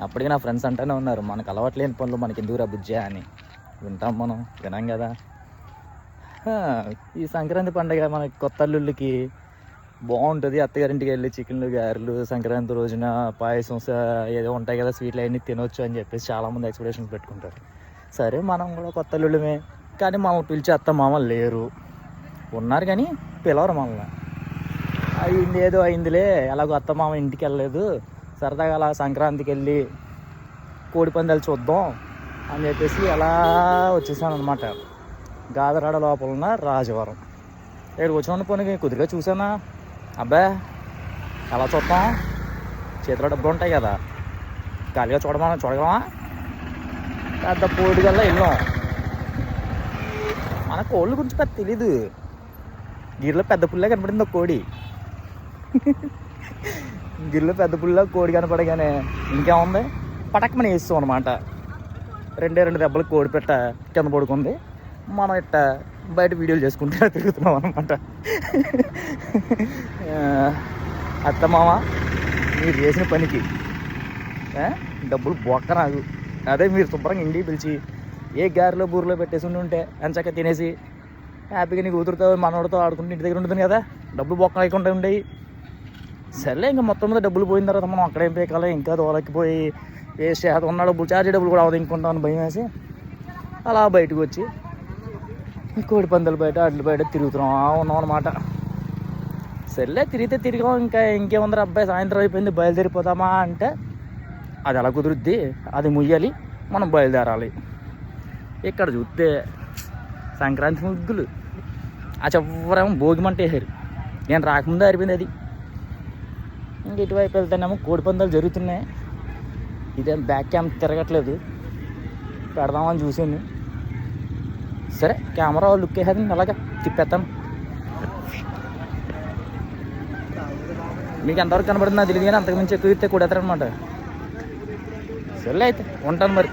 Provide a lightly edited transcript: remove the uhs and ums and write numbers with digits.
అప్పటికి నా ఫ్రెండ్స్ అంటూనే ఉన్నారు, మనకు అలవాట్లేని పనులు మనకి ఎందుకురా బుజ్జా అని. వింటాం, మనం వినాం కదా. ఈ సంక్రాంతి పండుగ మనకి కొత్త అల్లుళ్ళకి బాగుంటుంది. అత్తగారింటికి వెళ్ళి చికెన్లు గారెలు, సంక్రాంతి రోజున పాయసం ఏదో ఉంటాయి కదా స్వీట్లు అవన్నీ తినొచ్చు అని చెప్పేసి చాలామంది ఎక్స్పెక్టేషన్స్ పెట్టుకుంటారు. సరే మనం కూడా కొత్త అల్లుళ్ళమే, కానీ మమ్మల్ని పిలిచి అత్త మామ లేరు, ఉన్నారు కానీ పిలవరు మమ్మల్ని. అయింది ఏదో అయిందిలే, ఎలాగో అత్త మామ ఇంటికి వెళ్ళలేదు, సరదాగా అలా సంక్రాంతికి వెళ్ళి కోడి పందాలు చూద్దాం అని చెప్పేసి అలా వచ్చేసాను అనమాట. గాదరాడ లోపల ఉన్న రాజవరం ఇక్కడికి వచ్చిన పనికి కుదిరిగా చూసానా, అబ్బా అలా చూద్దాం, చేతిలో డబ్బులు ఉంటాయి కదా, ఖాళీగా చూడగలమా, పెద్ద పోటీ కల్లా వెళ్ళాం. మన కోళ్ళ గురించి పెద్ద తెలీదు, గిరిలో పెద్ద పుల్లే కనపడింది ఒక కోడి. గిరిలో పెద్ద పుల్ల కోడి కనపడగానే ఇంకేముంది, పటక్కమని వేస్తాం అనమాట. 2 దెబ్బలు కోడి పెట్ట కింద పడుకుంది, మనం ఇట్ట బయట వీడియోలు చేసుకుంటే తిరుగుతున్నాం అనమాట. అత్తమామ మీరు చేసిన పనికి డబ్బులు బొక్క నాకు. అదే మీరు శుభ్రంగా ఇంటికి పిలిచి ఏ గారిలో బూరిలో పెట్టేసి ఉంటే ఎంచక్క తినేసి హ్యాపీగా నీ కూతురుతో మనోడితో ఆడుకుంటే ఇంటి దగ్గర ఉంటుంది కదా, డబ్బులు బొక్క లేకుండా ఉండేవి. సర్లే ఇంకా మొత్తం మీద డబ్బులు పోయిన తర్వాత మనం అక్కడేం పేకాలి, ఇంకా దోలకిపోయి వేస్ట్ చేత ఉన్న డబ్బులు చార్జీ డబ్బులు కూడా అవదింకుంటామని భయం వేసి అలా బయటకు వచ్చి కోడి పందాలు బయట అడ్లు బయట ఉన్నాం అనమాట. సర్లే తిరిగాం, ఇంకేముందరు అబ్బాయి సాయంత్రం అయిపోయింది బయలుదేరిపోతామా అంటే అది ఎలా కుదురుద్ది, అది ముయ్యాలి, మనం బయలుదేరాలి. ఇక్కడ చూస్తే సంక్రాంతి ముగ్గులు ఆ చివరేమో భోగిమంట వేసారు, నేను రాకముందే అయిపోయింది అది. ఇంక ఇటువైపు వెళ్తేనేమో కోడి పందాలు జరుగుతున్నాయి, ఇదేం బ్యాక్ క్యామ్ తిరగట్లేదు, పెడదామని చూసాను. సరే కెమెరా లుక్ వేసేది అలాగా తిప్పేస్తాను. మీకు ఎంతవరకు కనబడుతుంది నాకు తెలియదు, కానీ అంతకుమించి ఎక్కువ ఇస్తే కొడతారనమాట. సర్లే అయితే ఉంటాను మరి.